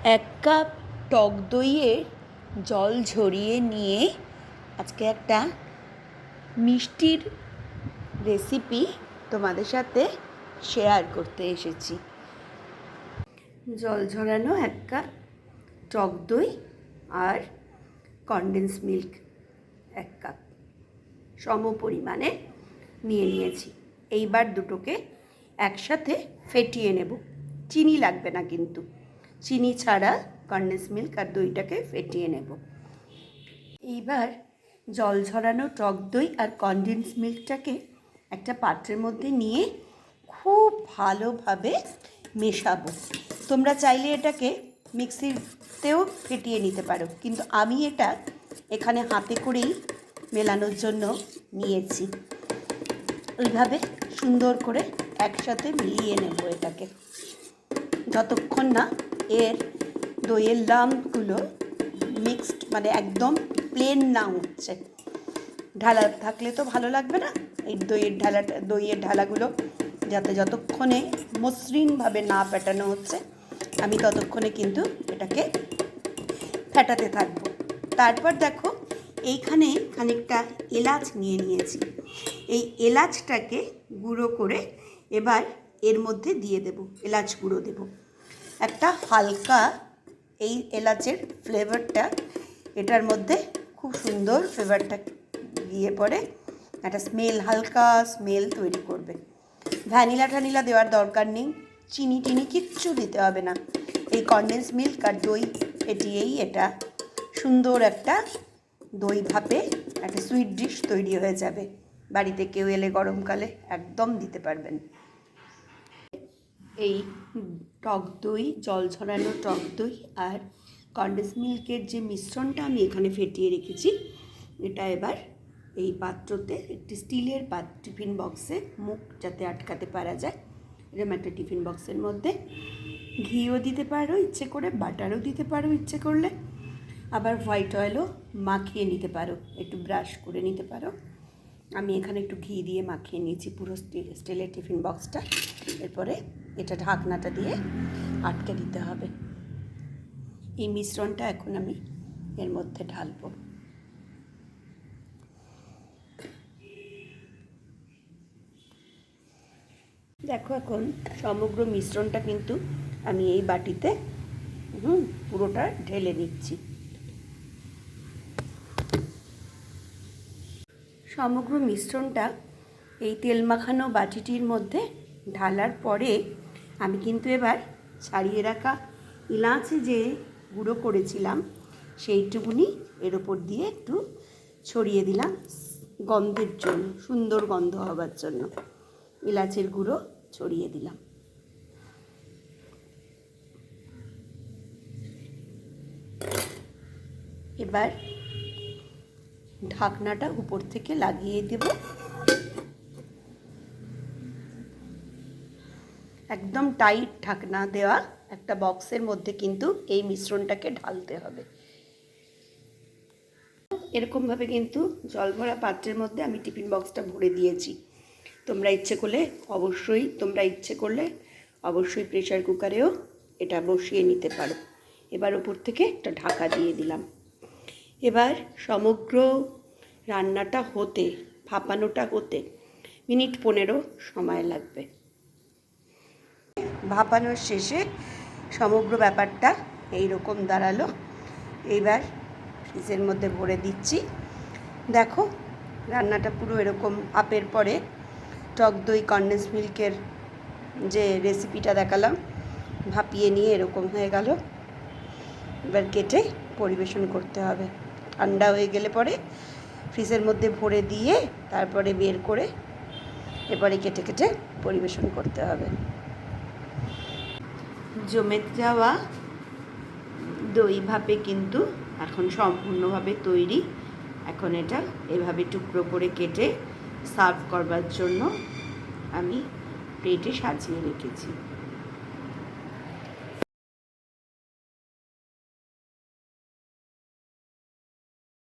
এক কাপ টক দইয়ের জল ঝরিয়ে নিয়ে আজকে একটা মিষ্টির রেসিপি তোমাদের সাথে শেয়ার করতে এসেছি। জল ঝরানো এক কাপ টক দই আর কনডেন্স মিল্ক এক কাপ সম পরিমাণে নিয়ে নিয়েছি। এইবার দুটোকে একসাথে ফেটিয়ে নেব। চিনি লাগবে না, কিন্তু চিনি ছাড়া কনডেন্স মিল্ক আর দইটাকে ফেটিয়ে নেব। এইবার জল ঝরানো টক দই আর কনডেন্স মিল্কটাকে একটা পাত্রের মধ্যে নিয়ে খুব ভালোভাবে মেশাবো। তোমরা চাইলে এটাকে মিক্সিতেও ফেটিয়ে নিতে পারো, কিন্তু আমি এটা এখানে হাতে করেই মেলানোর জন্য নিয়েছি। এইভাবে সুন্দর করে একসাথে মিলিয়ে নেব এটাকে, যতক্ষণ না এর দইয়ের লাম্পগুলো মিক্সড মানে একদম প্লেন না হচ্ছে। ঢালা থাকলে তো ভালো লাগবে না। এই দইয়ের ঢালাগুলো যাতে যতক্ষণে মসৃণভাবে না পেটানো হচ্ছে, আমি ততক্ষণে কিন্তু এটাকে ফেটাতে থাকবো। তারপর দেখো, এইখানে খানিকটা এলাচ নিয়ে নিয়েছি। এই এলাচটাকে গুঁড়ো করে এবার এর মধ্যে দিয়ে দেব, এলাচ গুঁড়ো দেব। একটা হালকা এই এলাচের ফ্লেভারটা এটার মধ্যে খুব সুন্দর ফ্লেভারটা গিয়ে পড়ে, একটা হালকা স্মেল তৈরি করবে। ভ্যানিলা দেওয়ার দরকার নেই, চিনি টিনি কিচ্ছু দিতে হবে না। এই কনডেন্স মিল্ক আর দই ফেটিয়েই এটা সুন্দর একটা দই ভাপে একটা সুইট ডিশ তৈরি হয়ে যাবে। বাড়িতে কেউ এলে গরমকালে একদম দিতে পারবেন। এই টক দই, জল ঝরানো টক দই আর কনডেন্স মিল্কের যে মিশ্রণটা আমি এখানে ফেটিয়ে রেখেছি, এটা এবার এই পাত্রতে, একটি স্টিলের টিফিন বক্সে মুখ যাতে আটকাতে পারা যায় এরকম একটা টিফিন বক্সের মধ্যে ঘিও দিতে পারো ইচ্ছে করে, বাটারও দিতে পারো ইচ্ছে করলে, আবার হোয়াইট অয়েলও মাখিয়ে নিতে পারো, একটু ব্রাশ করে নিতে পারো। আমি এখানে একটু ঘি দিয়ে মাখিয়ে নিয়েছি পুরো স্টিলের টিফিন বক্সটা। এরপরে এটা ঢাকনাটা দিয়ে আটকে দিতে হবে। এই মিশ্রণটা এখন আমি এর মধ্যে ঢালবো। দেখো, এখন সমগ্র মিশ্রণটা কিন্তু আমি এই বাটিতে পুরোটা ঢেলে নিচ্ছি। সমগ্র মিশ্রণটা এই তেল মাখানো বাটিটির মধ্যে ঢালার পরে আমি কিন্তু এবার ছাড়িয়ে রাখা এলাচি যে গুঁড়ো করেছিলাম সেইটুকুনি এর ওপর দিয়ে একটু ছড়িয়ে দিলাম, গন্ধের জন্য, সুন্দর গন্ধ হবার জন্য এলাচের গুঁড়ো ছড়িয়ে দিলাম। এবার ঢাকনাটা উপর থেকে লাগিয়ে দেব। একদম টাইট ঢাকনা দেওয়া একটা বক্সের মধ্যে কিন্তু এই মিশ্রণটাকে ঢালতে হবে। এরকমভাবে কিন্তু জল ভরা পাত্রের মধ্যে আমি টিফিন বক্সটা ভরে দিয়েছি। তোমরা ইচ্ছে করলে অবশ্যই প্রেসার কুকারেও এটা বসিয়ে নিতে পারো। এবার ওপর থেকে একটা ঢাকা দিয়ে দিলাম। এবার সমগ্র রান্নাটা হতে, ভাপানোটা হতে মিনিট 15 সময় লাগবে। ভাপানোর শেষে সমগ্র ব্যাপারটা এইরকম দাঁড়ালো। এইবার ফ্রিজের মধ্যে ভরে দিচ্ছি। দেখো, রান্নাটা পুরো এরকম ভাপের পরে টক দই কনডেন্স মিল্কের যে রেসিপিটা দেখালাম ভাপিয়ে নিয়ে এরকম হয়ে গেল। এবার কেটে পরিবেশন করতে হবে। ঠান্ডা হয়ে গেলে পরে ফ্রিজের মধ্যে ভরে দিয়ে তারপরে বের করে এবারে কেটে কেটে পরিবেশন করতে হবে। জমে যাওয়া দই ভাপে কিন্তু এখন সম্পূর্ণভাবে তৈরি। এখন এটা এভাবে টুকরো করে কেটে সার্ভ করবার জন্য আমি প্লেটে সাজিয়ে রেখেছি।